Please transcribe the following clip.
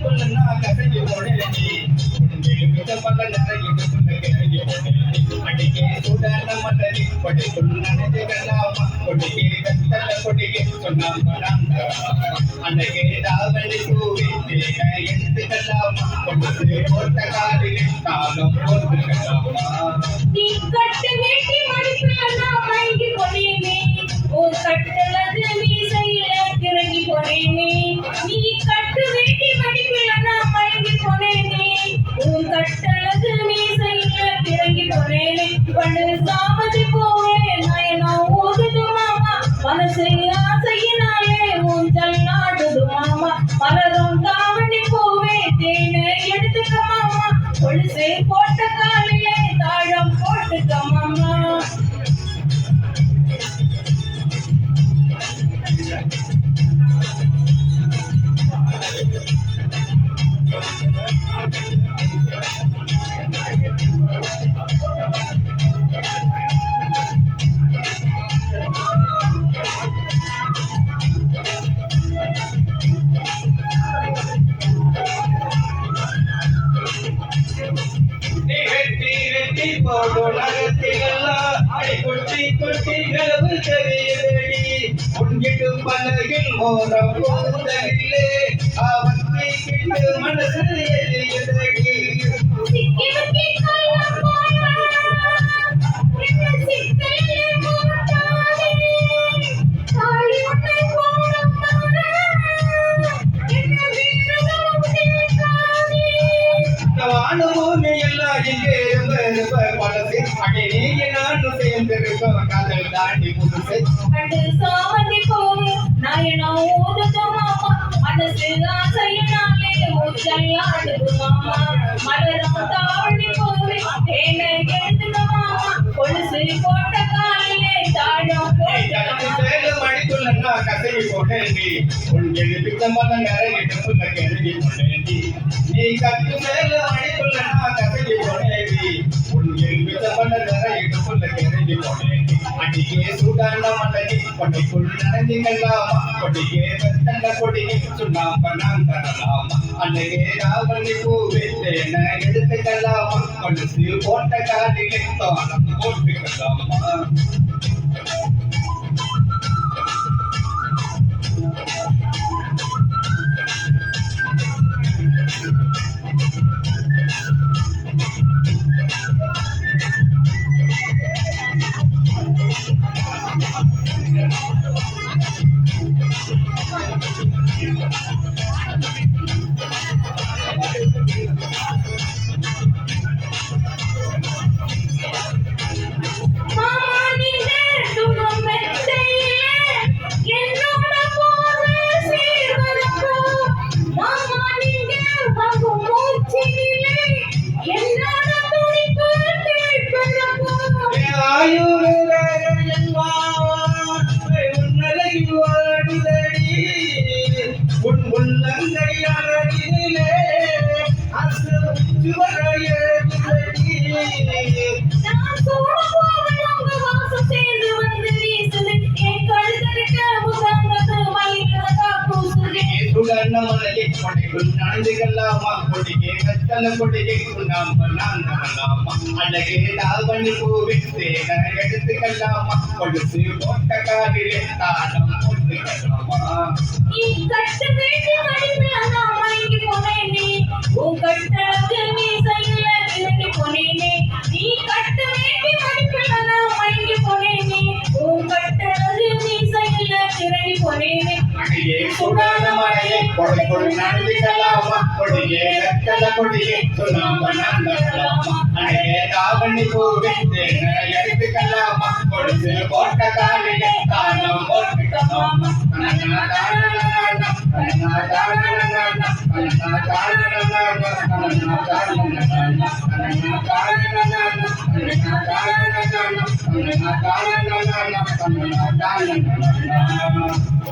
மடிக்குள்ளன்னா கசங்கி போனேடி உன்னில் மிச்சப்பல்ல நிறையிட்டுக்குள்ள கிளங்கி போனேடி அடிக்கே சுடன மலரி கொடிக்குள் நனைஞ்சுக்கலாமா கொடிக்கே கத்தல கொடிக்கே சொன்னாங்க அன்னைக்கே தாவணி பூவி தேக எடுத்துக்கலாமா கொண்டு போட்ட காரில் காலம் போட்டுக்கலாமா நீ கட்டு வேட்டி மடிக்குள்ளன்னா மயங்கி போனேனே உன் கட்டழகு மீசையில கிறங்கி போனேனே நீ கட்டு வேட்டி மடிக்குள்ளன்னா மயங்கி போனேனே உன் கட்டழகு மீசையில கிறங்கி போனேனே பண்டு சாமதி போவே நயனா ஓதுது மாமா மனசு ஆசையினாலே உன் ஜல்லாடுது மாமா மலரும் தாவணி போவே தேனை எடுத்துக்க மாமா கொலுசை போட்ட காலிலே தாழம் போட்டுக்க மாமா உன்கிட்டும் பலகில் மோரம் போதலிலே அவத்தை கிட்டு மனசு எரியதடி வானபூமி எல்லாம் இங்கே பழசு அடி நீங்க நானும் சேர்ந்திருக்கோம் காதல் தாண்டி புதுசு கண்டு சாமதி போவே நயனா ஓதுது மாமா மனசு ஆசையினாலே ஊஞ்சல்லாடுது மாமா மலரும் தாவணி போவே தேனை எடுத்துக்க மாமா கொலுசு போட்ட காலிலே தாழம் போட்டுக்க மடிக்குள்ளா கசகி போட்டேன்டி உன் எழுப்பிச்சம்பல நிறையிட்டுக்குள்ள கிளங்கி போட்டேன்டி நீ கட்டு மேல மடிக்குள்ளா கசகி போட்டேன்டி உன் எழுப்பிச்சம்பல நிறையிட்டுக்குள்ள கிளங்கி போட்டேன்டி அடிக்கே சூடான மலரி கொடைக்குள் நனைஞ்சிக்கலாமா கொடிக்கே வெத்தண்ட கொடிக்கு சுண்ணாம்பு நான் தரலாமா அன்னைக்கே ராவணி பூவே தேனை எடுத்துக்கலாமா கொலுசு போட்ட காலிலே தாளம் போட்டுக்கலாமா உன் உள்ளங்கை அழகிலே அசு வரையே நான் சோட போவனங்க வாசம் சேர்ந்து வந்து வீசுது என் கழுத்தட்ட முகங்கது மயிலதா கூசுது சுடன மலையை கொடைக்குள் நனைஞ்சுக்கலாமா கொடிக்கே கத்தல கொடிக்கை சுண்ணாம்பு நான் தரலாமா அழகே தாவணி பூவி தேனை எடுத்துக்கலாமா கொலுசு போட்ட காலிலே தாளம் போட்டுக்கலாமா நீ கட்டு வேட்டி மடிக்குள்ளனா மயங்கி போனேனே உன் கட்டழகு மீசையில கிறங்கி போனேனே நீ கட்டு வேட்டி மடிக்குள்ளனா மயங்கி போனேனே உன் கட்டழகு மீசையில கிறங்கி போனேனே அடியே சுடான மலையை கொடைக்குள் நனைஞ்சுக்கலாமா கொடிக்கே கத்தல கொடிக்கை சுண்ணாம்பு நான் தரலாமா அழகே தாவணி பூவி தேனை எடுத்துக்கலாமா கொலுசு போட்ட காலிலே தாளம் போட்டுக்கலாமா